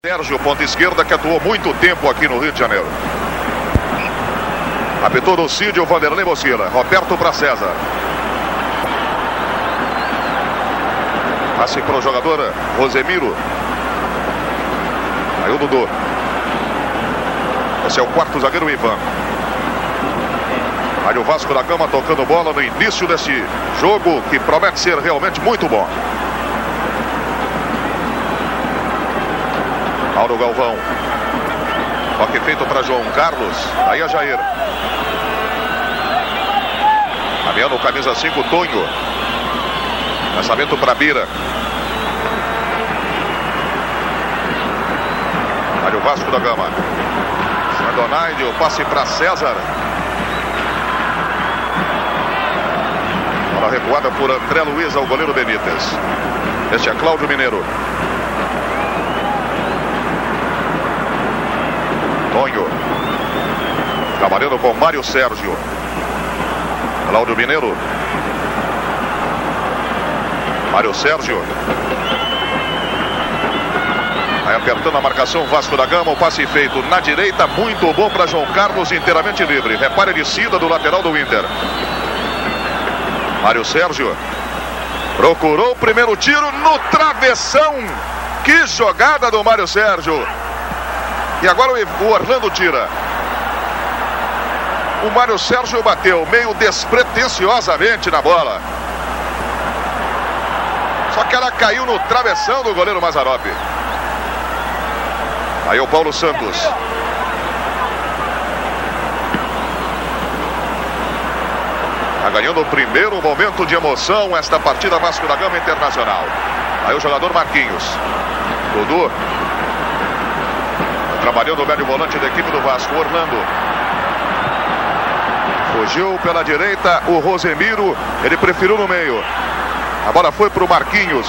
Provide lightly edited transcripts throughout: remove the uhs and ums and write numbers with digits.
Sérgio, ponta esquerda, que atuou muito tempo aqui no Rio de Janeiro. Apitou do Cídio, Vanderlei Mosquila. Roberto para César. Passe para o jogador Rosemiro. Aí o Dudu. Esse é o quarto zagueiro, Ivan. Aí o Vasco da Gama tocando bola no início desse jogo, que promete ser realmente muito bom. Mauro Galvão. Toque feito para João Carlos. Aí a Jair. Caminhando, camisa 5, Tonho. Lançamento para Bira. Aí o Vasco da Gama. Sandonaide, o passe para César. Bola recuada por André Luiz ao goleiro Benítez. Este é Cláudio Mineiro. Tonho. Trabalhando com Mário Sérgio. Cláudio Mineiro. Mário Sérgio. Vai apertando a marcação Vasco da Gama. O passe feito na direita. Muito bom para João Carlos, inteiramente livre. Repare a descida do lateral do Inter. Mário Sérgio. Procurou o primeiro tiro no travessão. Que jogada do Mário Sérgio. E agora o Orlando tira. O Mário Sérgio bateu meio despretensiosamente na bola. Só que ela caiu no travessão do goleiro Mazzaropi. Aí o Paulo Santos. Está ganhando o primeiro momento de emoção esta partida Vasco da Gama Internacional. Aí o jogador Marquinhos. Dudu. Trabalhando o médio volante da equipe do Vasco, Orlando. Fugiu pela direita o Rosemiro. Ele preferiu no meio. A bola foi para o Marquinhos.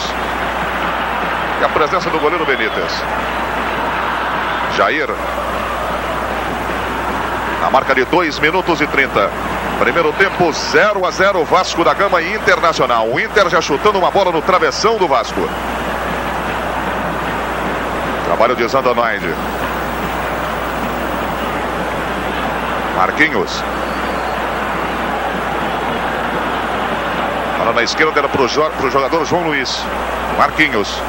E a presença do goleiro Benítez. Jair. Na marca de 2 minutos e 30. Primeiro tempo 0-0 Vasco da Gama e Internacional. O Inter já chutando uma bola no travessão do Vasco. Trabalho de Zandonaide. Marquinhos. Bola na esquerda era para o jogador João Luiz. Marquinhos.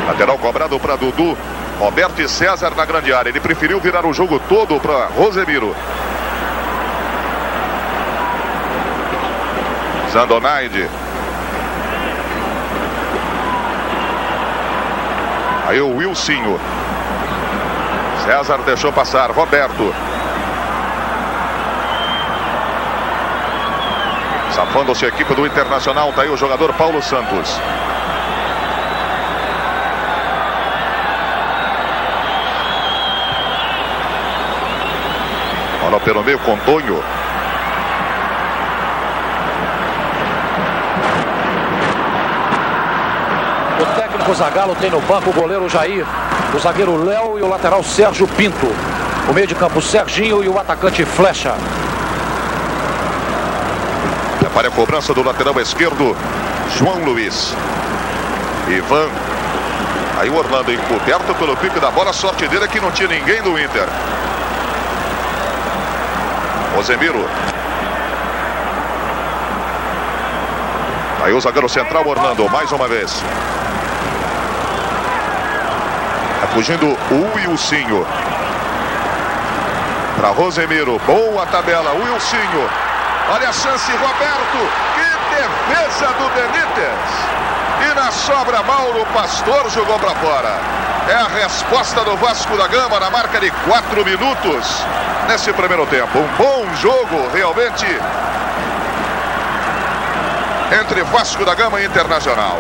Lateral cobrado para Dudu. Roberto e César na grande área. Ele preferiu virar o jogo todo para Rosemiro. Zandonaide. Aí o Wilsinho. César deixou passar. Roberto. Safando-se a equipe do Internacional. Tá aí o jogador Paulo Santos. Bola pelo meio com Tonho. O técnico Zagallo tem no banco o goleiro Jair, o zagueiro Léo e o lateral Sérgio Pinto. O meio de campo Serginho e o atacante Flecha. Repare a cobrança do lateral esquerdo, João Luiz. Ivan. Aí o Orlando encoberto pelo pique da bola. Sorte dele é que não tinha ninguém do Inter. Rosemiro. Aí o zagueiro central Orlando, mais uma vez. Fugindo o Wilsinho. Para Rosemiro. Boa tabela. Wilsinho. Olha a chance, Roberto. Que defesa do Benítez. E na sobra, Mauro Pastor jogou para fora. É a resposta do Vasco da Gama na marca de 4 minutos. Nesse primeiro tempo. Um bom jogo, realmente. Entre Vasco da Gama e Internacional.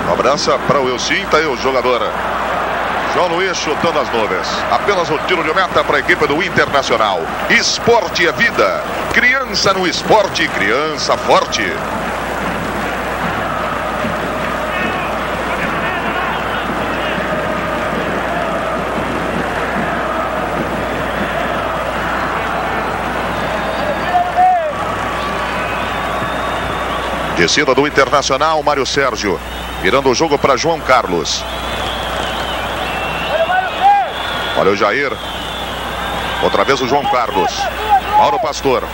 Cobrança para o Wilson, tá aí o jogador João Luiz chutando as nuvens. Apenas o tiro de meta para a equipe do Internacional. Esporte é vida, criando Pensa no esporte, criança forte. Descida do Internacional, Mário Sérgio. Virando o jogo para João Carlos. Olha o Jair. Outra vez o João Carlos. Mauro Pastor.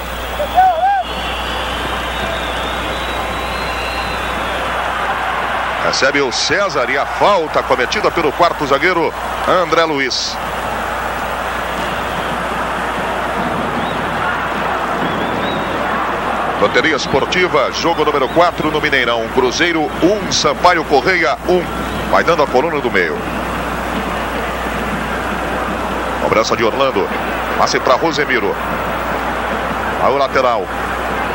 Recebe o César e a falta cometida pelo quarto zagueiro André Luiz. Loteria Esportiva, jogo número 4 no Mineirão. Cruzeiro 1, Sampaio Correia 1. Vai dando a coluna do meio. Cobrança de Orlando. Passe para Rosemiro. Aí o lateral.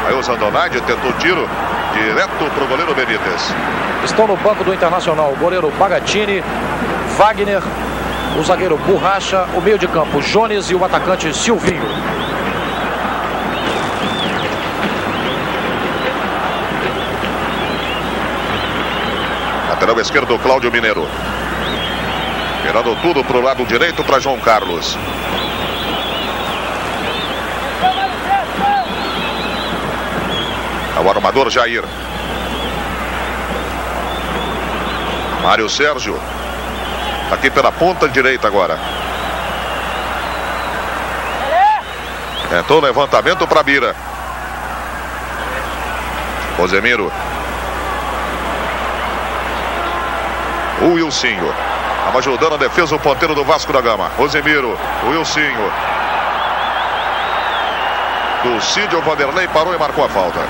Aí o Zandonaide tentou tiro direto para o goleiro Benítez. Estão no banco do Internacional o goleiro Bagatini, Wagner, o zagueiro Borracha, o meio de campo Jones e o atacante Silvinho. Lateral esquerdo, Cláudio Mineiro. Virando tudo para o lado direito para João Carlos. É o armador Jair. Mário Sérgio. Aqui pela ponta direita agora. Tentou o levantamento para Bira. Rosemiro. O Wilsinho. Estava ajudando a defesa o ponteiro do Vasco da Gama. Rosemiro. O Wilsinho. Do Cid, o Vanderlei parou e marcou a falta.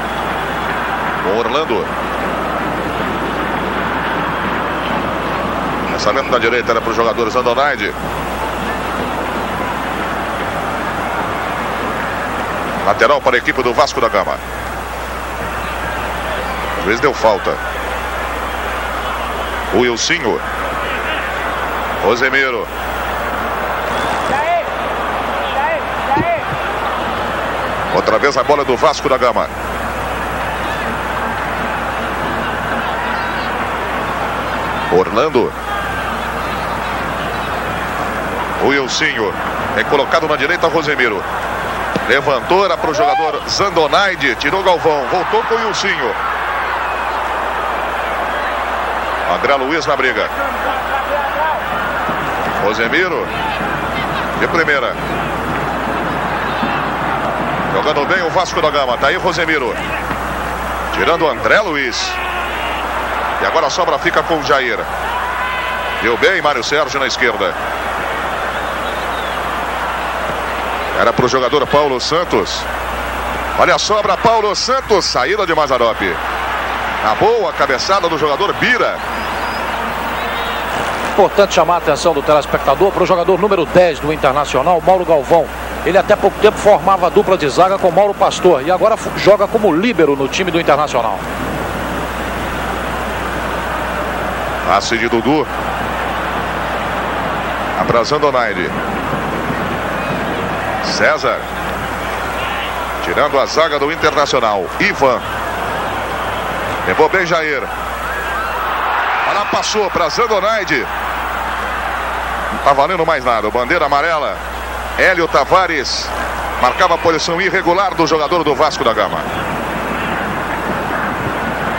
Com Orlando. Lançamento da direita era para o jogador Zandonaide. Lateral para a equipe do Vasco da Gama. O juiz deu falta. O Wilsinho. Rosemiro. Outra vez a bola do Vasco da Gama. Orlando. O Wilsinho. É colocado na direita Rosemiro. Levantou, era para o jogador Zandonaide. Tirou Galvão. Voltou com o Wilsinho. André Luiz na briga. Rosemiro. De primeira. Jogando bem o Vasco da Gama. Tá aí Rosemiro. Tirando o André Luiz. E agora a sobra fica com o Jair. Deu bem Mário Sérgio na esquerda. Era para o jogador Paulo Santos. Olha a sobra, Paulo Santos. Saída de Mazzaropi. A boa cabeçada do jogador Bira. Importante chamar a atenção do telespectador para o jogador número 10 do Internacional, Mauro Galvão. Ele até pouco tempo formava a dupla de zaga com Mauro Pastor e agora joga como líbero no time do Internacional. Passe de Dudu. Abraçando o Naide. César. Tirando a zaga do Internacional. Ivan. Levou bem Jair. Ela passou para Zandonaide. Não tá valendo mais nada. Bandeira amarela. Hélio Tavares. Marcava a posição irregular do jogador do Vasco da Gama.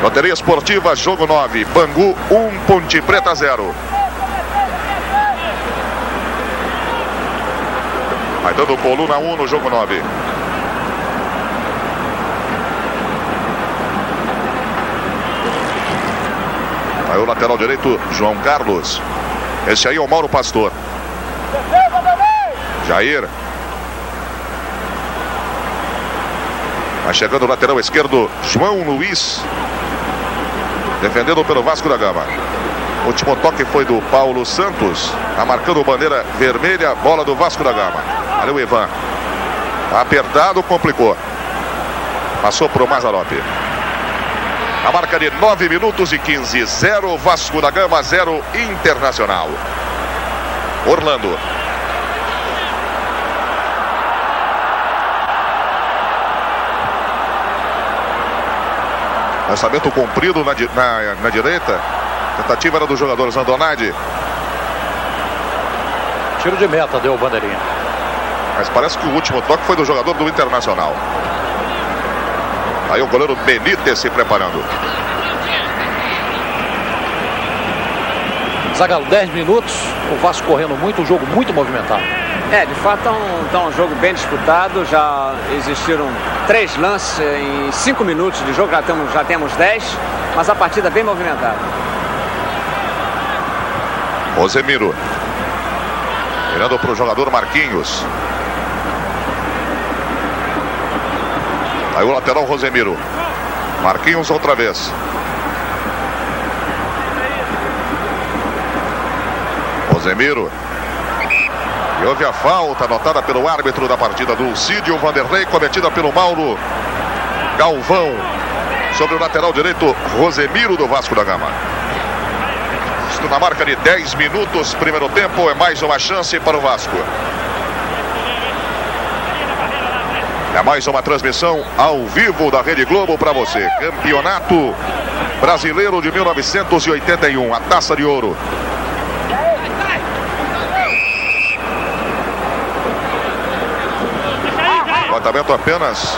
Loteria Esportiva, jogo 9. Bangu 1, Ponte Preta 0. Vai dando coluna 1 no jogo 9. Aí o lateral direito, João Carlos. Esse aí é o Mauro Pastor. Jair. Vai chegando o lateral esquerdo, João Luiz. Defendendo pelo Vasco da Gama. O último toque foi do Paulo Santos. Tá marcando bandeira vermelha, bola do Vasco da Gama. Olha o Ivan. Tá apertado, complicou. Passou pro Mazzaropi. A marca de 9 minutos e 15. 0 Vasco da Gama, 0 Internacional. Orlando. Lançamento comprido na direita. Tentativa era do jogador Zandonade. Tiro de meta, deu o bandeirinha. Mas parece que o último toque foi do jogador do Internacional. Aí o goleiro Benítez se preparando. Zagallo, 10 minutos, o Vasco correndo muito, um jogo muito movimentado. De fato tá um jogo bem disputado. Já existiram 3 lances em 5 minutos de jogo, já temos 10, mas a partida bem movimentada. Rosemiro virando para o jogador Marquinhos. Aí o lateral Rosemiro. Marquinhos outra vez. Rosemiro. E houve a falta anotada pelo árbitro da partida do Cídio Vanderlei, cometida pelo Mauro Galvão sobre o lateral direito Rosemiro do Vasco da Gama. Isto na marca de 10 minutos, primeiro tempo, é mais uma chance para o Vasco. É mais uma transmissão ao vivo da Rede Globo para você. Campeonato Brasileiro de 1981, a Taça de Ouro. Levantamento apenas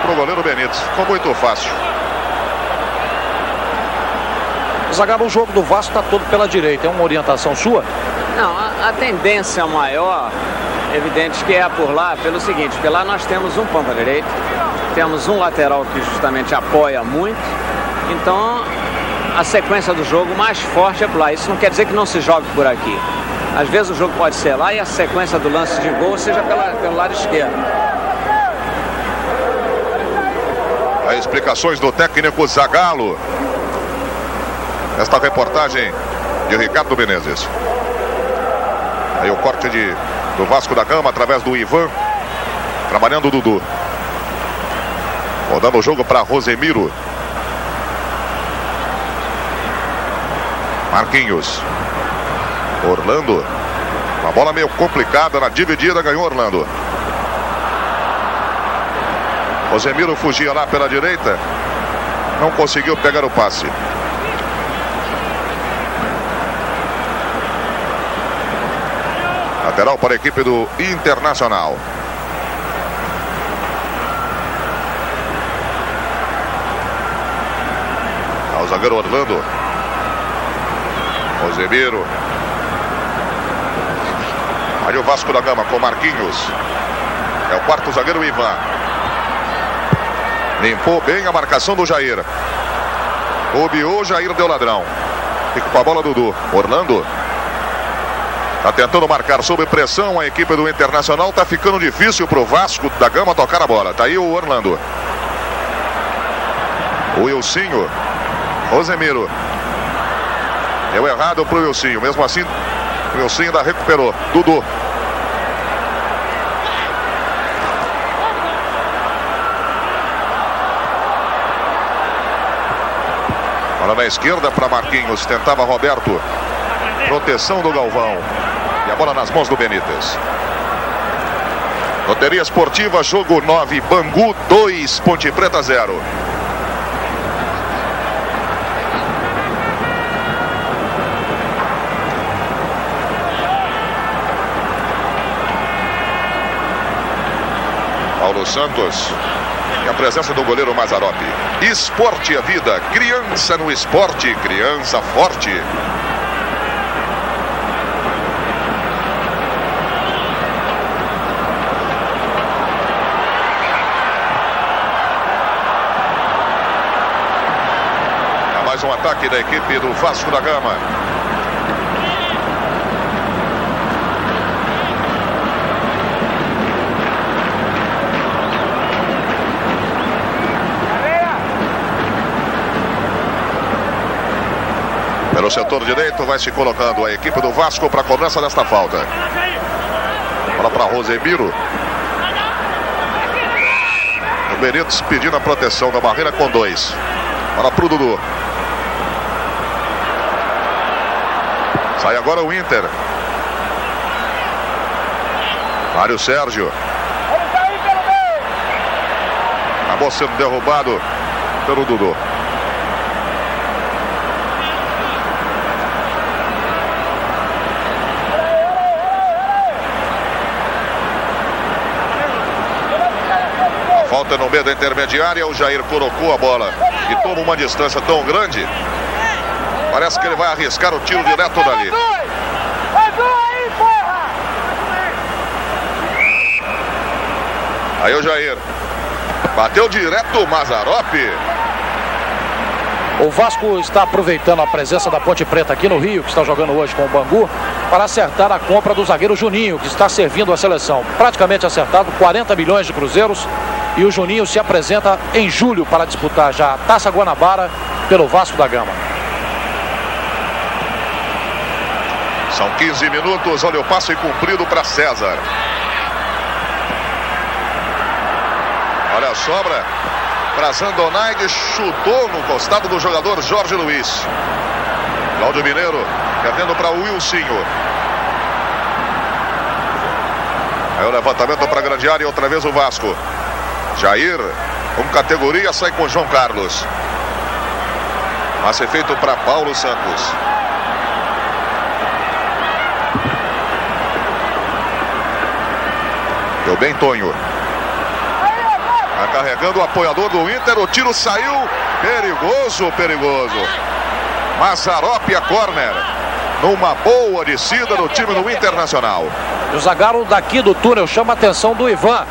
para o goleiro Benítez. Ficou muito fácil. Zagallo, o jogo do Vasco está todo pela direita. É uma orientação sua? Não, a tendência maior, evidente que é por lá, pelo seguinte, porque lá nós temos um ponta direito, temos um lateral que justamente apoia muito, então a sequência do jogo mais forte é por lá. Isso não quer dizer que não se jogue por aqui. Às vezes o jogo pode ser lá e a sequência do lance de gol seja pelo lado esquerdo. As explicações do técnico Zagallo. Esta reportagem de Ricardo Menezes. Aí o corte do Vasco da Gama através do Ivan. Trabalhando o Dudu. Rodando o jogo para Rosemiro. Marquinhos. Orlando. Uma bola meio complicada na dividida, ganhou Orlando. Rosemiro fugia lá pela direita. Não conseguiu pegar o passe. Lateral para a equipe do Internacional. O zagueiro Orlando. Rosemiro. Aí o Vasco da Gama com Marquinhos. É o quarto zagueiro Ivan. Limpou bem a marcação do Jair. Bobeou, Jair deu ladrão. Fica com a bola Dudu. Orlando. Está tentando marcar sob pressão a equipe do Internacional. Está ficando difícil para o Vasco da Gama tocar a bola. Está aí o Orlando. O Wilsinho. Rosemiro. Deu errado para o Wilsinho. Mesmo assim, o Wilsinho ainda recuperou. Dudu. Bola na esquerda para Marquinhos. Tentava Roberto. Proteção do Galvão. E a bola nas mãos do Benítez. Loteria Esportiva, jogo 9, Bangu 2, Ponte Preta 0. Paulo Santos. E a presença do goleiro Mazzaropi. Esporte é vida, criança no esporte, criança forte. Mais um ataque da equipe do Vasco da Gama. Pelo setor direito vai se colocando a equipe do Vasco para a cobrança desta falta. Bola para Rosemiro. O Benítez pedindo a proteção da barreira com 2. Bola para o Dudu. Sai agora o Inter. Mário Sérgio. Acabou sendo derrubado pelo Dudu. Falta no meio da intermediária. O Jair colocou a bola e toma uma distância tão grande. Parece que ele vai arriscar o tiro direto dali. Aí o Jair bateu direto o Mazzaropi. O Vasco está aproveitando a presença da Ponte Preta aqui no Rio, que está jogando hoje com o Bangu, para acertar a compra do zagueiro Juninho, que está servindo a seleção. Praticamente acertado, 40 milhões de cruzeiros. E o Juninho se apresenta em julho para disputar já a Taça Guanabara pelo Vasco da Gama. São 15 minutos, olha o passe cumprido para César. Olha a sobra para Zandonaide, chutou no costado do jogador Jorge Luiz. Cláudio Mineiro perdendo para o Wilsinho. Aí o levantamento para a grande área, outra vez o Vasco. Jair, com categoria, sai com João Carlos. Passe feito para Paulo Santos. Deu bem Tonho. Tá carregando o apoiador do Inter. O tiro saiu. Perigoso, perigoso. Mazzaropi a corner. Numa boa descida do time do Internacional. O zagueiro daqui do túnel chama a atenção do Ivan.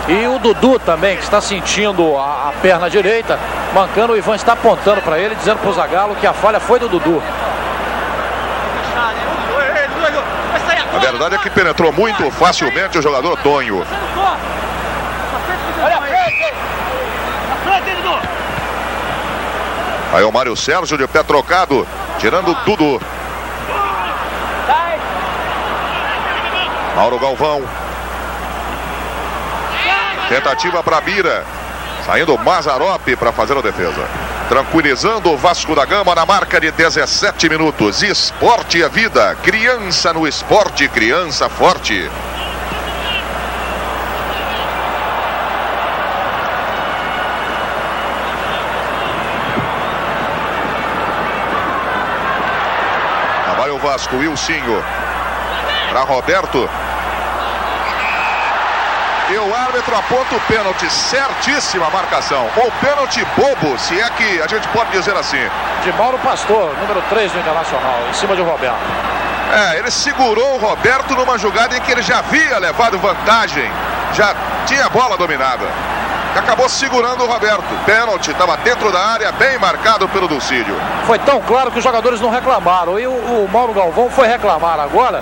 E o Dudu também, que está sentindo a perna direita. Mancando, o Ivan está apontando para ele, dizendo para o zagueiro que a falha foi do Dudu. A verdade é que penetrou muito facilmente o jogador Tonho. Aí o Mário Sérgio de pé trocado, tirando o Dudu. Mauro Galvão. Tentativa para Bira. Saindo o Mazzaropi para fazer a defesa. Tranquilizando o Vasco da Gama na marca de 17 minutos. Esporte é vida. Criança no esporte, criança forte. Trabalha o Vasco, Wilsinho. Para Roberto. E o árbitro aponta o pênalti. Certíssima marcação. Ou pênalti bobo, se é que a gente pode dizer assim. De Mauro Pastor, número 3 do Internacional, em cima de Roberto. Ele segurou o Roberto numa jogada em que ele já havia levado vantagem. Já tinha a bola dominada. Acabou segurando o Roberto. Pênalti, estava dentro da área, bem marcado pelo Dulcídio. Foi tão claro que os jogadores não reclamaram. E o Mauro Galvão foi reclamar agora.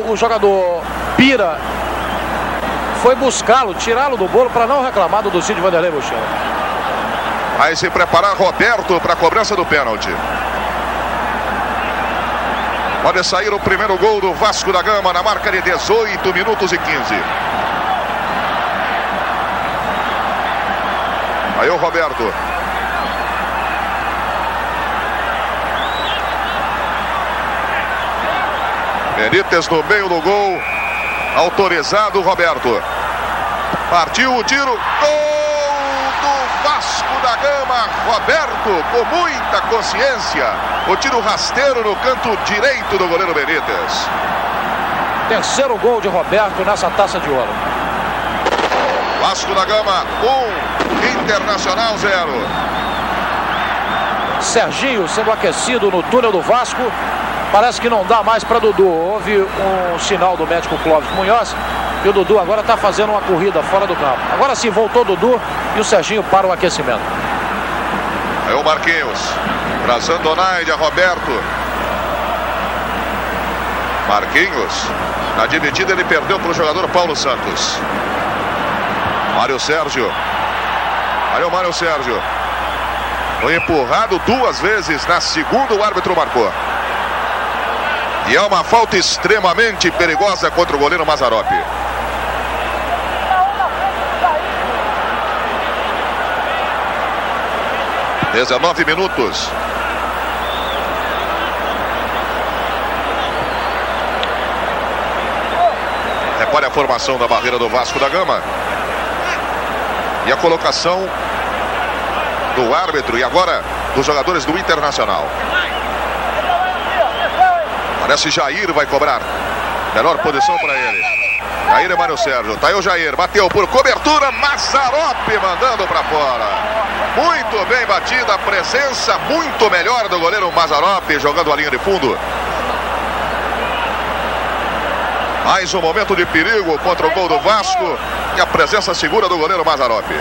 O jogador Bira foi buscá-lo, tirá-lo do bolo para não reclamar do Dulcídio Vanderlei Buxela. Aí se preparar Roberto para a cobrança do pênalti. Pode sair o primeiro gol do Vasco da Gama na marca de 18 minutos e 15. Aí o Roberto. Benítez no meio do gol. Autorizado o Roberto. Partiu o tiro. Gol do Vasco da Gama. Roberto com muita consciência. O tiro rasteiro no canto direito do goleiro Benítez. Terceiro gol de Roberto nessa Taça de Ouro. Vasco da Gama 1, Internacional 0. Serginho sendo aquecido no túnel do Vasco. Parece que não dá mais para Dudu. Houve um sinal do médico Clóvis Munhoz e o Dudu agora está fazendo uma corrida fora do campo. Agora sim, voltou o Dudu e o Serginho para o aquecimento. Aí o Marquinhos. Para Zandonaide, a Roberto. Marquinhos. Na dividida ele perdeu para o jogador Paulo Santos. Mário Sérgio. Aí o Mário Sérgio. Foi empurrado duas vezes. Na segunda o árbitro marcou. E é uma falta extremamente perigosa contra o goleiro Mazzaropi. – 19 minutos. Repare a formação da barreira do Vasco da Gama. E a colocação do árbitro e agora dos jogadores do Internacional. Parece Jair vai cobrar. Melhor posição para ele. Jair e Mário Sérgio. Tá aí o Jair. Bateu por cobertura. Mazzaropi mandando pra fora. Muito bem batida. Presença muito melhor do goleiro Mazzaropi jogando a linha de fundo. Mais um momento de perigo contra o gol do Vasco. E a presença segura do goleiro Mazzaropi.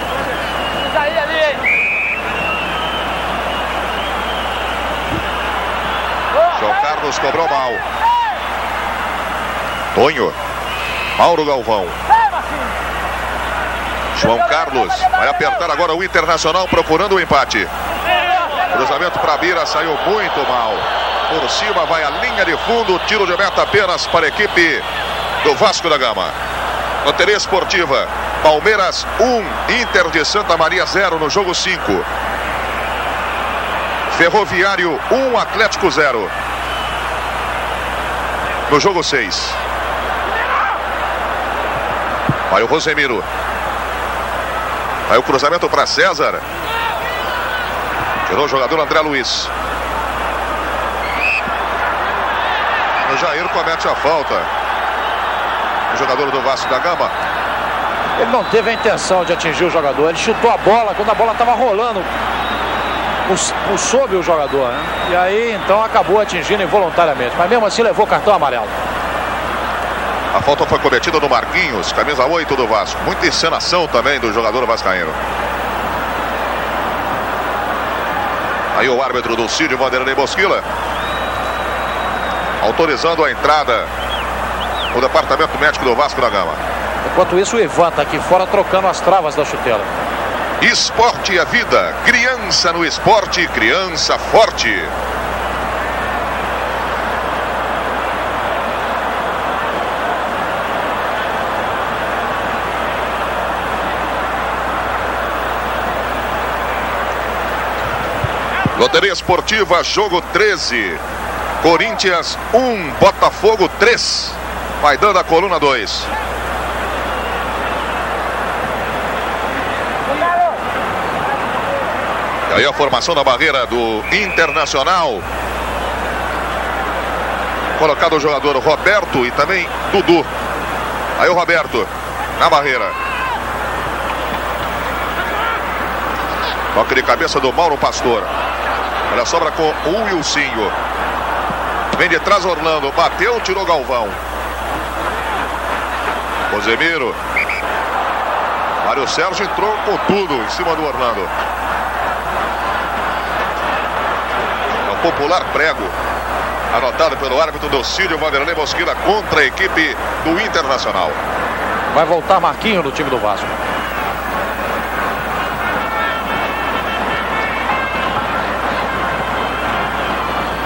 João Carlos cobrou mal. Tonho. Mauro Galvão. João Carlos vai apertar agora o Internacional procurando o empate. Cruzamento para Bira, saiu muito mal. Por cima vai a linha de fundo, tiro de meta apenas para a equipe do Vasco da Gama. Loteria Esportiva, Palmeiras 1, Inter de Santa Maria 0 no jogo 5. Ferroviário 1, Atlético 0 no jogo 6. Vai o Rosemiro. Vai o cruzamento para César. Tirou o jogador André Luiz. O Jair comete a falta. O jogador do Vasco da Gama. Ele não teve a intenção de atingir o jogador. Ele chutou a bola quando a bola estava rolando sob o jogador, né? E aí então acabou atingindo involuntariamente. Mas mesmo assim levou cartão amarelo. A falta foi cometida no Marquinhos, camisa 8 do Vasco. Muita encenação também do jogador vascaíno. Aí o árbitro do Cídio, Vanderlei Bosquila, autorizando a entrada no departamento médico do Vasco da Gama. Enquanto isso, o Ivan está aqui fora trocando as travas da chuteira. Esporte é vida. Criança no esporte, criança forte. Loteria Esportiva, jogo 13. Corinthians 1, Botafogo 3. Vai dando a coluna 2. E aí a formação da barreira do Internacional. Colocado o jogador Roberto e também Dudu. Aí o Roberto na barreira. Toque de cabeça do Mauro Pastor. Olha, sobra com o Wilsinho. Vem de trás Orlando. Bateu, tirou Galvão. Rosemiro. Mário Sérgio entrou com tudo em cima do Orlando. É o popular prego. Anotado pelo árbitro do Cídio, Vanderlei Bosquila, contra a equipe do Internacional. Vai voltar Marquinhos no time do Vasco.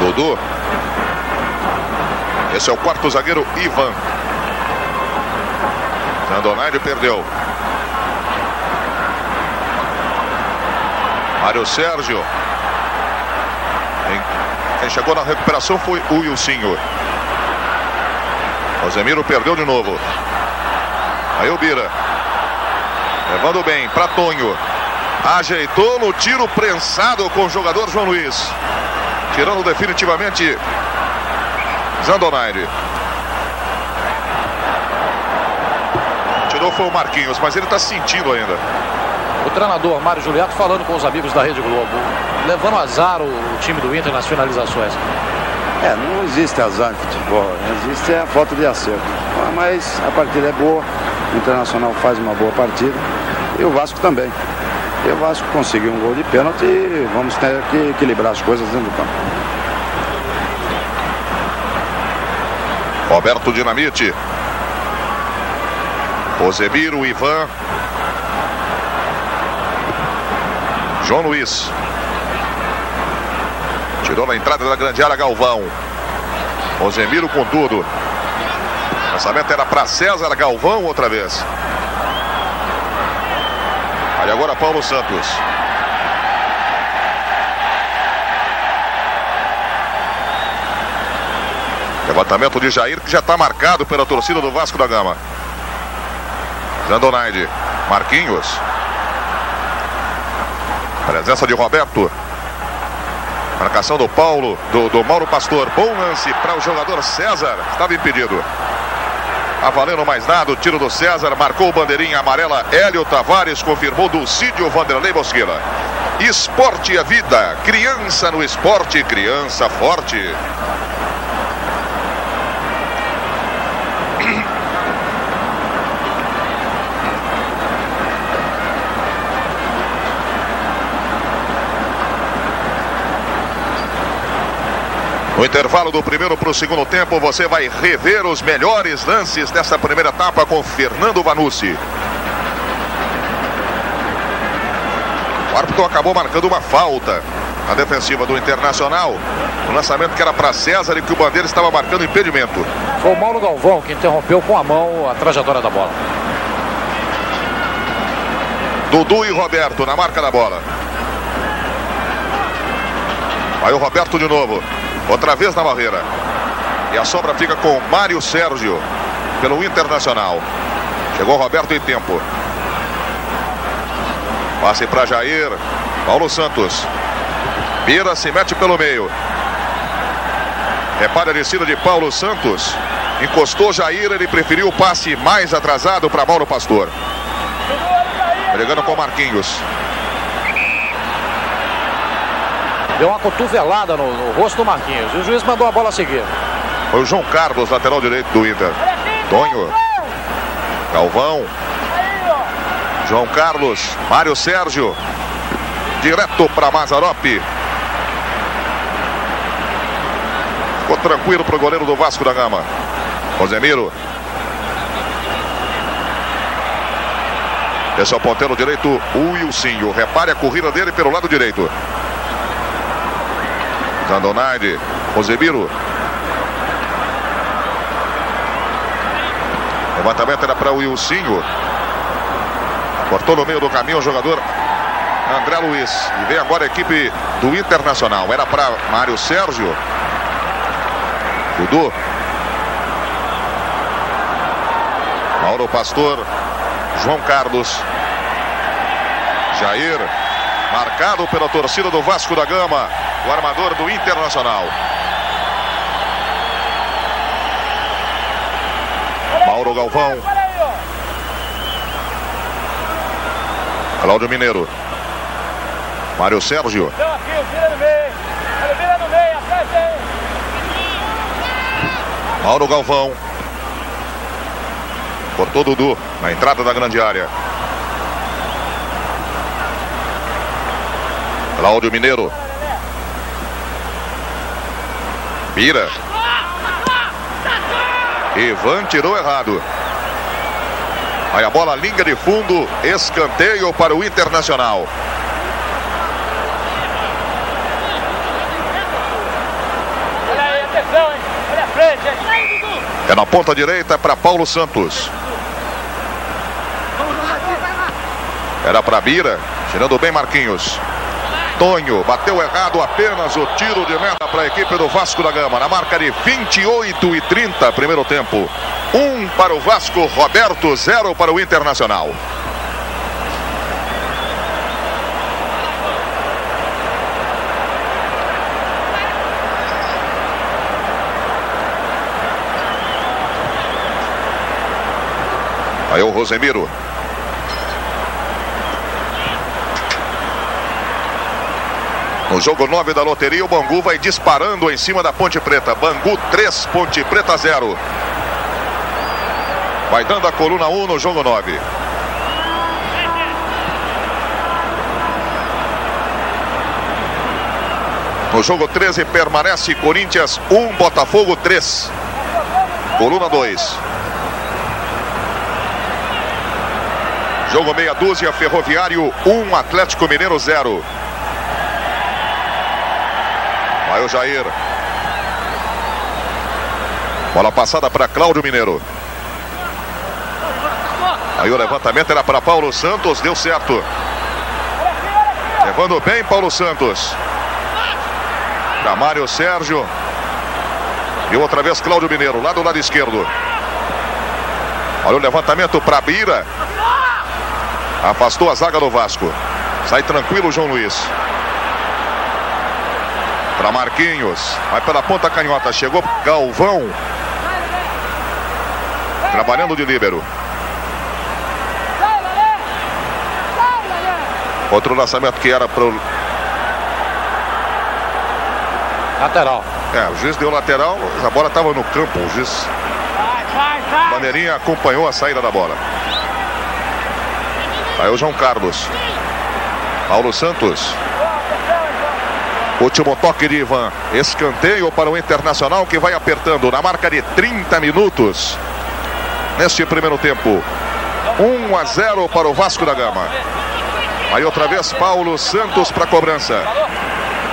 Dudu. Esse é o quarto zagueiro, Ivan. Zandonaide perdeu. Mário Sérgio. Quem chegou na recuperação foi o Wilsinho. Rosemiro perdeu de novo. Aí o Bira. Levando bem para Tonho. Ajeitou no tiro prensado com o jogador João Luiz. Tirando definitivamente Zandonaide. Tirou foi o Marquinhos, mas ele está sentindo ainda. O treinador Mário Juliato falando com os amigos da Rede Globo, levando azar o time do Inter nas finalizações. Não existe azar em futebol, existe a falta de acerto. Mas a partida é boa, o Internacional faz uma boa partida e o Vasco também. E o Vasco conseguiu um gol de pênalti e vamos ter que equilibrar as coisas dentro do campo. Roberto Dinamite. Rosemiro, Ivan. João Luiz. Tirou na entrada da grande área Galvão. Rosemiro com tudo. O lançamento era para César, Galvão outra vez. Aí agora Paulo Santos. Levantamento de Jair, que já está marcado pela torcida do Vasco da Gama. Zandonaide. Marquinhos. Presença de Roberto. Marcação do Paulo, do Mauro Pastor. Bom lance para o jogador César. Estava impedido. a valendo mais nada, o tiro do César, marcou bandeirinha amarela, Hélio Tavares, confirmou Dulcídio Vanderlei Bosquila. Esporte é vida, criança no esporte, criança forte. No intervalo do primeiro para o segundo tempo, você vai rever os melhores lances dessa primeira etapa com Fernando Vanucci. O árbitro acabou marcando uma falta na defensiva do Internacional. O lançamento que era para César e que o Bandeira estava marcando impedimento. Foi o Mauro Galvão que interrompeu com a mão a trajetória da bola. Dudu e Roberto na marca da bola. Aí o Roberto de novo. Outra vez na barreira. E a sobra fica com Mário Sérgio pelo Internacional. Chegou o Roberto em tempo. Passe para Jair. Paulo Santos. Bira se mete pelo meio. Repara a descida de Paulo Santos. Encostou Jair. Ele preferiu o passe mais atrasado para Mauro Pastor. Brigando com Marquinhos. Deu uma cotovelada no rosto do Marquinhos. E o juiz mandou a bola seguir. Foi o João Carlos, lateral direito do Inter. Tonho. Galvão. João Carlos. Mário Sérgio. Direto para Mazzaropi. Ficou tranquilo para o goleiro do Vasco da Gama. Rosemiro. Esse é o ponteiro direito, o Wilsinho. Repare a corrida dele pelo lado direito. Zandonaide, Rosemiro. Levantamento era para o Wilsinho. Cortou no meio do caminho o jogador André Luiz. E vem agora a equipe do Internacional. Era para Mário Sérgio. Dudu. Mauro Pastor. João Carlos. Jair. Marcado pela torcida do Vasco da Gama. O armador do Internacional. Mauro Galvão. Cláudio Mineiro. Mário Sérgio. Mauro Galvão. Cortou Dudu na entrada da grande área. Cláudio Mineiro. Bira. Ivan tirou errado. Aí a bola linha de fundo. Escanteio para o Internacional. Olha aí, atenção, hein? Olha a frente, hein? É na ponta direita para Paulo Santos. Era para Bira. Tirando bem Marquinhos. Tonho bateu errado, apenas o tiro de meta para a equipe do Vasco da Gama. Na marca de 28:30, primeiro tempo. 1 para o Vasco, Roberto, 0 para o Internacional. Aí o Rosemiro. No jogo 9 da loteria, o Bangu vai disparando em cima da Ponte Preta. Bangu 3, Ponte Preta 0. Vai dando a coluna 1 no jogo 9. No jogo 13 permanece Corinthians 1, Botafogo 3. Coluna 2. Jogo meia dúzia, Ferroviário 1, Atlético Mineiro 0. Vai o Jair. Bola passada para Cláudio Mineiro. Aí o levantamento era para Paulo Santos, deu certo. Levando bem Paulo Santos. Para Mário Sérgio. E outra vez Cláudio Mineiro, lá do lado esquerdo. Olha o levantamento para Bira. Afastou a zaga do Vasco. Sai tranquilo o João Luiz. Para Marquinhos. Vai pela ponta canhota. Chegou Galvão. Trabalhando de líbero. Outro lançamento que era pro... Lateral. O juiz deu lateral, a bola estava no campo. O juiz Bandeirinha acompanhou a saída da bola. Aí o João Carlos. Paulo Santos. Último toque de Ivan. Escanteio para o Internacional, que vai apertando na marca de 30 minutos. Neste primeiro tempo. 1-0 para o Vasco da Gama. Aí outra vez Paulo Santos para a cobrança.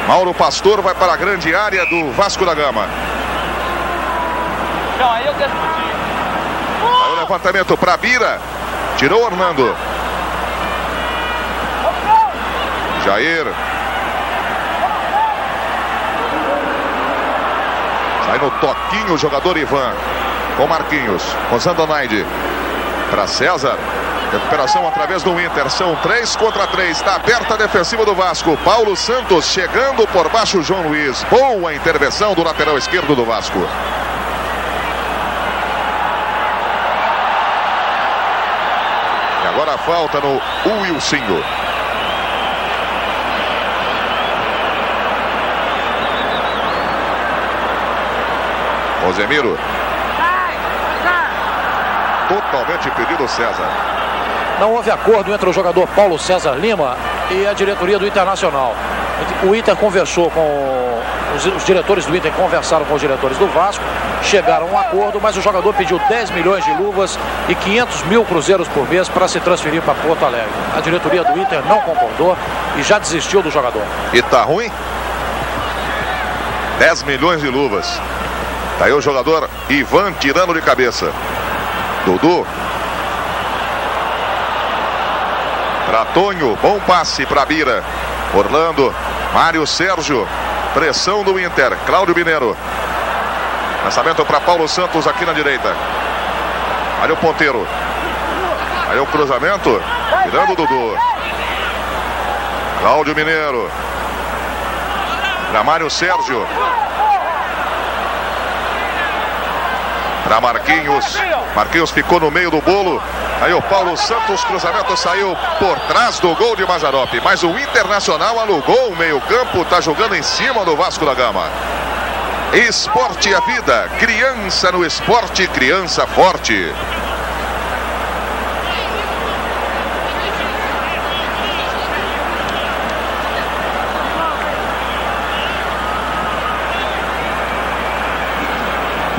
Mauro Pastor vai para a grande área do Vasco da Gama. Aí o levantamento para Bira. Tirou Orlando. Jair. Sai no toquinho o jogador Ivan. Com Marquinhos. Com Zandonaide. Para César. Recuperação através do Inter. São 3 contra 3. Está aberta a defensiva do Vasco. Paulo Santos chegando por baixo. João Luiz. Boa intervenção do lateral esquerdo do Vasco. E agora a falta no Wilsinho. Rosemiro. Totalmente impedido César. Não houve acordo entre o jogador Paulo César Lima e a diretoria do Internacional. O Inter conversou com os diretores do Inter, conversaram com os diretores do Vasco, chegaram a um acordo, mas o jogador pediu 10 milhões de luvas e 500 mil cruzeiros por mês para se transferir para Porto Alegre. A diretoria do Inter não concordou e já desistiu do jogador. E tá ruim? 10 milhões de luvas. Tá aí o jogador Ivan tirando de cabeça. Dudu. Para Tonho, bom passe para Bira. Orlando, Mário Sérgio. Pressão do Inter, Cláudio Mineiro. Lançamento para Paulo Santos aqui na direita. Olha o ponteiro. Aí o cruzamento, tirando o Dudu. Cláudio Mineiro. Para Mário Sérgio. Para Marquinhos. Marquinhos ficou no meio do bolo. Aí o Paulo Santos, cruzamento saiu por trás do gol de Mazzaropi. Mas o Internacional alugou o meio campo. Está jogando em cima do Vasco da Gama. Esporte é a vida. Criança no esporte, criança forte.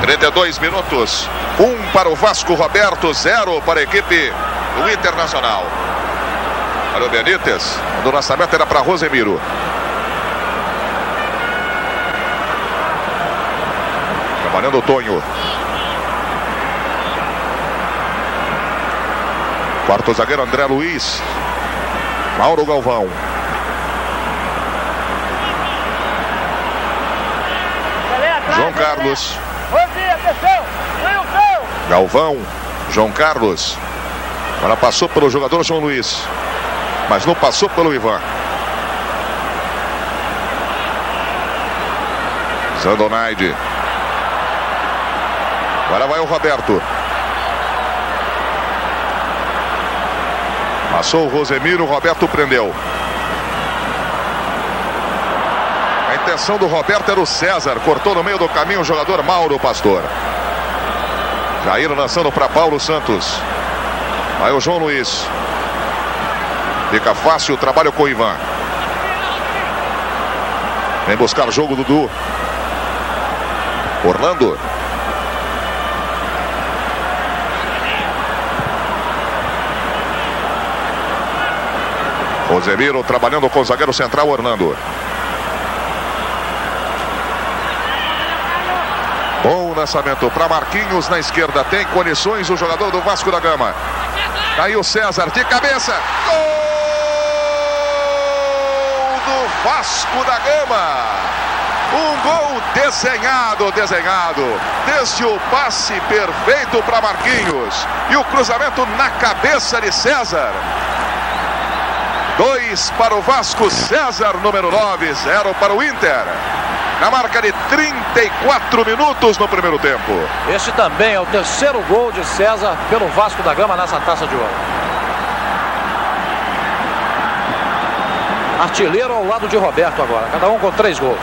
(32 minutos). 1 para o Vasco, Roberto, 0 para a equipe do Internacional. Para o Benítez, o lançamento era para Rosemiro. Trabalhando o Tonho. Quarto zagueiro André Luiz. Mauro Galvão. João Carlos. Galvão, João Carlos. Agora passou pelo jogador João Luiz, mas não passou pelo Ivan. Zandonaide. Agora vai o Roberto. Passou o Rosemiro, o Roberto prendeu. A intenção do Roberto era o César. Cortou no meio do caminho o jogador Mauro Pastor. Jair lançando para Paulo Santos. Vai o João Luiz. Fica fácil o trabalho com o Ivan. Vem buscar o jogo Dudu. Orlando. Rosemiro trabalhando com o zagueiro central Orlando. Bom lançamento para Marquinhos na esquerda. Tem condições o jogador do Vasco da Gama. Aí o César de cabeça. Gol do Vasco da Gama. Um gol desenhado. Desde o passe perfeito para Marquinhos. E o cruzamento na cabeça de César. 2 para o Vasco, César, número 9, 0 para o Inter. Na marca de 34 minutos no primeiro tempo. Esse também é o terceiro gol de César pelo Vasco da Gama nessa Taça de Ouro. Artilheiro ao lado de Roberto agora, cada um com 3 gols.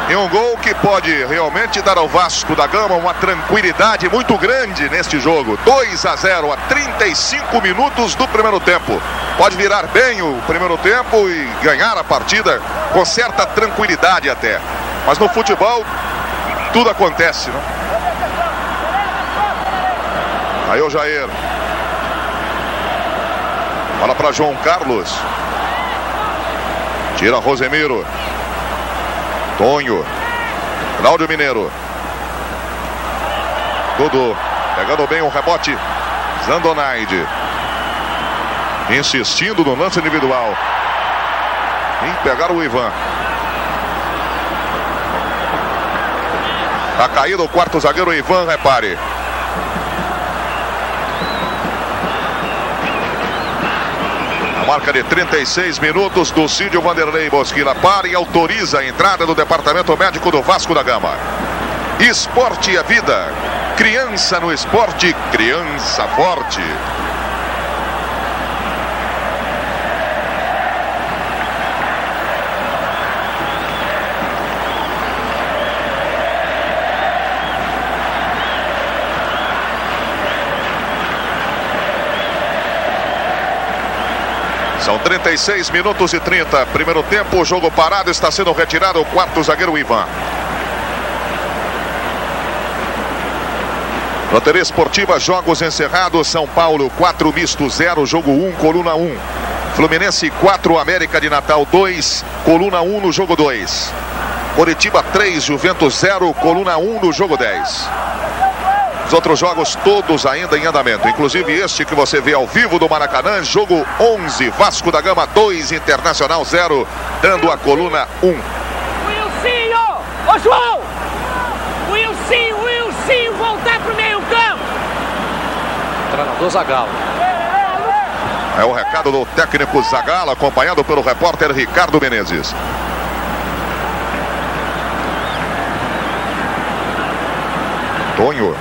E um gol que pode realmente dar ao Vasco da Gama uma tranquilidade muito grande neste jogo. 2-0 a 35 minutos do primeiro tempo. Pode virar bem o primeiro tempo e ganhar a partida com certa tranquilidade até. Mas no futebol tudo acontece, né? Aí o Jair. Bola para João Carlos. Tira Rosemiro. Tonho. Cláudio Mineiro. Dudu. Pegando bem o rebote. Zandonaide. Insistindo no lance individual. Em pegar o Ivan. Tá caído o quarto zagueiro Ivan, repare. Marca de 36 minutos do Cídio Vanderlei Bosquila para e autoriza a entrada do departamento médico do Vasco da Gama. Esporte é vida. Criança no esporte, criança forte. São 36 minutos e 30. Primeiro tempo, jogo parado, está sendo retirado o quarto zagueiro Ivan. Loteria Esportiva, jogos encerrados. São Paulo 4, misto 0, jogo 1, coluna 1. Fluminense 4, América de Natal 2, coluna 1 no jogo 2. Coritiba 3, Juventus 0, coluna 1 no jogo 10. Os outros jogos todos ainda em andamento, inclusive este que você vê ao vivo do Maracanã, jogo 11, Vasco da Gama 2, Internacional 0, dando a coluna 1. Wilsinho! Ô João! Wilsinho, voltar pro meio campo! Treinador Zagallo. É o recado do técnico Zagallo, acompanhado pelo repórter Ricardo Menezes. Tonho.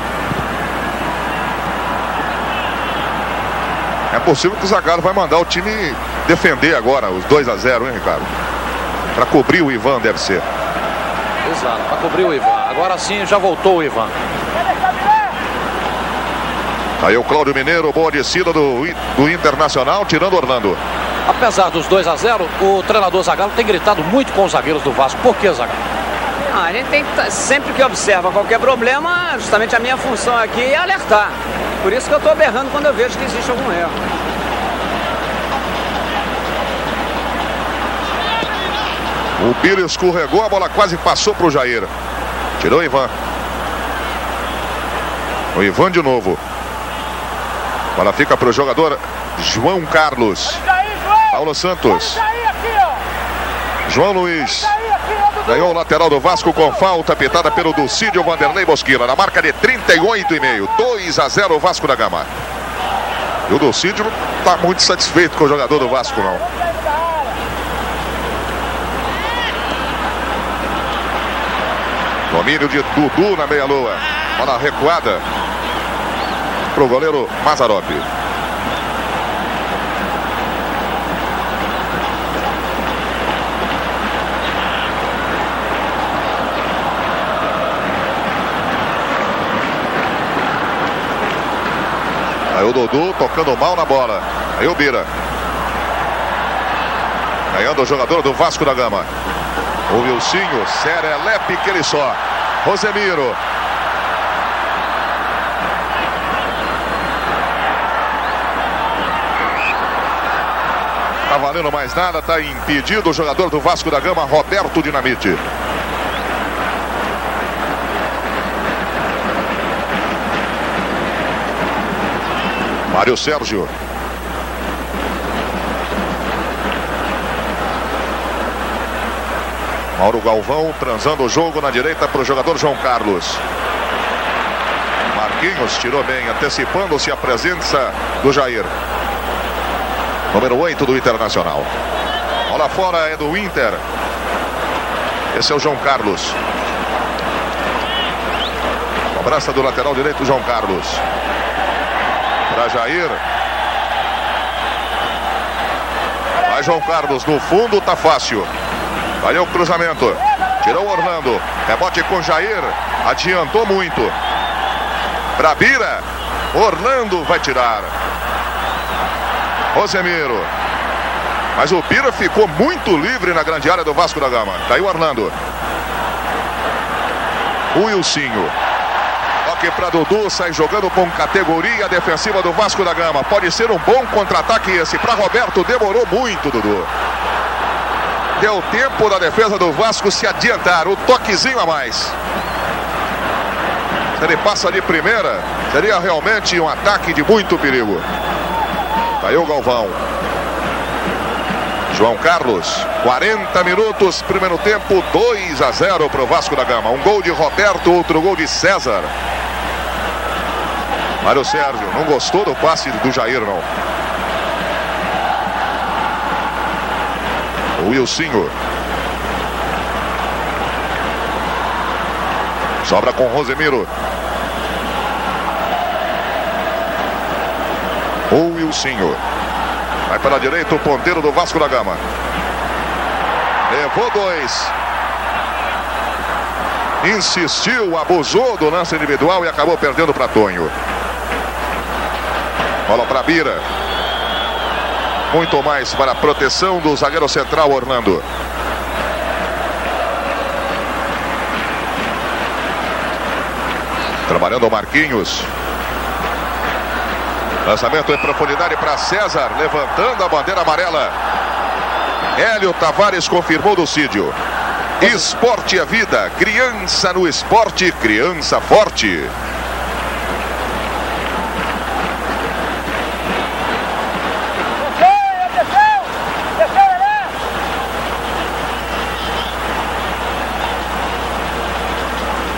É possível que o Zagallo vai mandar o time defender agora os 2-0, hein, Ricardo? Para cobrir o Ivan, deve ser. Exato, para cobrir o Ivan. Agora sim, já voltou o Ivan. Aí o Cláudio Mineiro, boa descida do Internacional, tirando Orlando. Apesar dos 2-0, o treinador Zagallo tem gritado muito com os zagueiros do Vasco. Por que, Zagallo? A gente tem que, sempre que observa qualquer problema, justamente a minha função aqui é alertar. Por isso que eu estou berrando quando eu vejo que existe algum erro. O Biro escorregou, a bola quase passou para o Jair. Tirou o Ivan. O Ivan de novo. A bola fica para o jogador João Carlos. Paulo Santos. João Luiz. Ganhou o lateral do Vasco com falta pitada pelo Dulcídio Vanderlei Bosquila. Na marca de 38,5. 2-0 o Vasco da Gama. E o Dulcídio não está muito satisfeito com o jogador do Vasco, não. Domínio de Dudu na meia-lua. Bola recuada para o goleiro Mazzaropi. Aí o Dudu tocando mal na bola. Aí o Bira. Ganhando o jogador do Vasco da Gama. O Wilsinho, serelepe que ele só. Rosemiro. Tá valendo mais nada, tá impedido o jogador do Vasco da Gama, Roberto Dinamite. Mário Sérgio. Mauro Galvão transando o jogo na direita para o jogador João Carlos. Marquinhos tirou bem, antecipando-se a presença do Jair. Número 8 do Internacional. Bola fora é do Inter. Esse é o João Carlos. Cobrança do lateral direito, João Carlos. Para Jair. Vai João Carlos, no fundo tá fácil. Valeu o cruzamento. Tirou o Orlando. Rebote com Jair. Adiantou muito. Para Bira. Orlando vai tirar. Rosemiro. Mas o Bira ficou muito livre na grande área do Vasco da Gama. Caiu Orlando. O Wilsinho. Toque para Dudu. Sai jogando com categoria defensiva do Vasco da Gama. Pode ser um bom contra-ataque esse. Para Roberto demorou muito, Dudu. Deu tempo da defesa do Vasco se adiantar. O toquezinho a mais. Se ele passa de primeira, seria realmente um ataque de muito perigo. Caiu o Galvão. João Carlos, 40 minutos, primeiro tempo, 2-0 para o Vasco da Gama. Um gol de Roberto, outro gol de César. Mário Sérgio, não gostou do passe do Jair, não. O Wilsinho. Sobra com Rosemiro. O Wilsinho. Vai para a direita o ponteiro do Vasco da Gama. Levou 2. Insistiu, abusou do lance individual e acabou perdendo para Tonho. Bola para Bira. Muito mais para a proteção do zagueiro central Orlando. Trabalhando o Marquinhos. Lançamento em profundidade para César, levantando a bandeira amarela. Hélio Tavares confirmou do Cídio. Esporte é vida, criança no esporte, criança forte.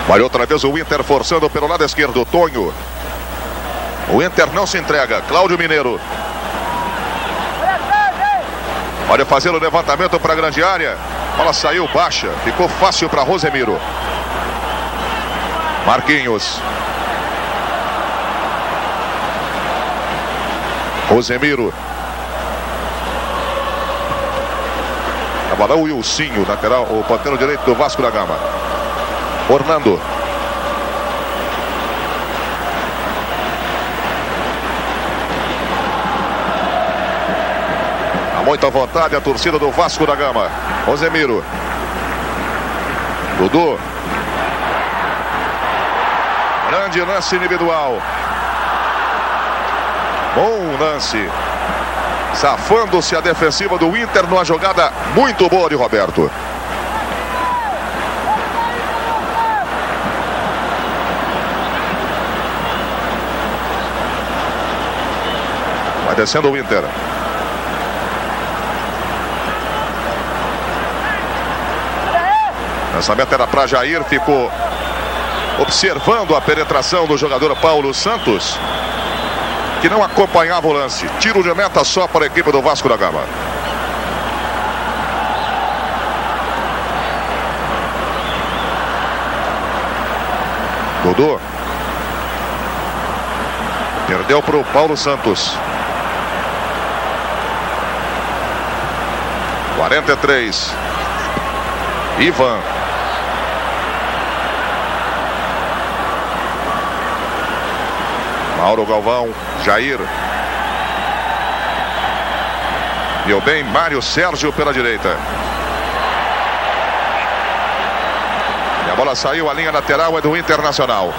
Vai outra vez o Inter forçando pelo lado esquerdo, Tonho. O Inter não se entrega. Cláudio Mineiro. Pode fazer o levantamento para a grande área. A bola saiu baixa. Ficou fácil para Rosemiro. Marquinhos. Rosemiro. A bola o Wilsinho, lateral, o ponteiro direito do Vasco da Gama. Orlando. Muita vontade a torcida do Vasco da Gama. Rosemiro. Dudu. Grande lance individual. Bom lance. Safando-se a defensiva do Inter numa jogada muito boa de Roberto. Vai descendo o Inter. Lançamento era para Jair, ficou observando a penetração do jogador Paulo Santos, que não acompanhava o lance. Tiro de meta só para a equipe do Vasco da Gama. Dudu. Perdeu para o Paulo Santos. 43. Ivan. Mauro Galvão, Jair. Deu bem Mário Sérgio pela direita. E a bola saiu, a linha lateral é do Internacional.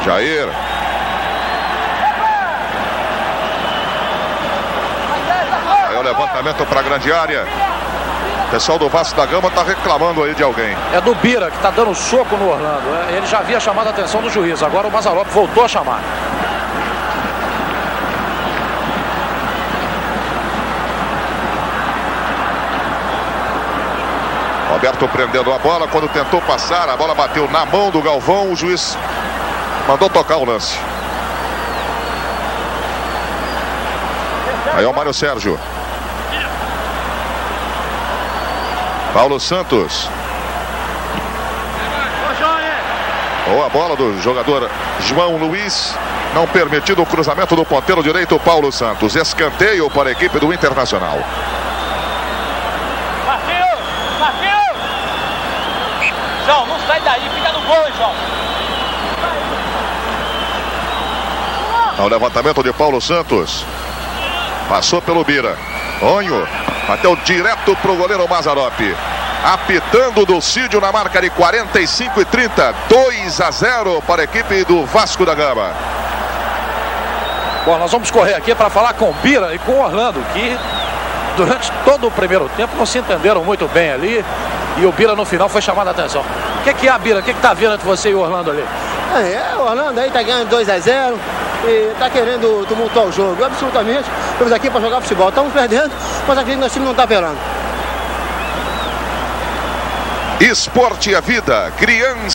Jair. Aí o levantamento para a grande área. O pessoal do Vasco da Gama está reclamando aí de alguém. É do Bira, que está dando soco no Orlando. Ele já havia chamado a atenção do juiz. Agora o Mazzaropi voltou a chamar. Roberto prendendo a bola. Quando tentou passar, a bola bateu na mão do Galvão. O juiz mandou tocar o lance. Aí é o Mário Sérgio. Paulo Santos. Boa bola do jogador João Luiz. Não permitido o cruzamento do ponteiro direito, Paulo Santos. Escanteio para a equipe do Internacional. Marquinhos! João, não sai daí, fica no gol, hein, João. O levantamento de Paulo Santos. Passou pelo Bira. Onho. Bateu direto para o goleiro Mazzaropi. Apitando do Cídio na marca de 45-30. 2-0 para a equipe do Vasco da Gama. Bom, nós vamos correr aqui para falar com o Bira e com o Orlando, que durante todo o primeiro tempo não se entenderam muito bem ali. E o Bira no final foi chamado a atenção. O que é, Bira? O que está vendo entre você e o Orlando ali? O Orlando aí tá ganhando 2-0 e tá querendo tumultuar o jogo. Absolutamente. Estamos aqui para jogar futebol. Estamos perdendo, mas acredito que nosso time não está operando. Esporte é vida. Criança.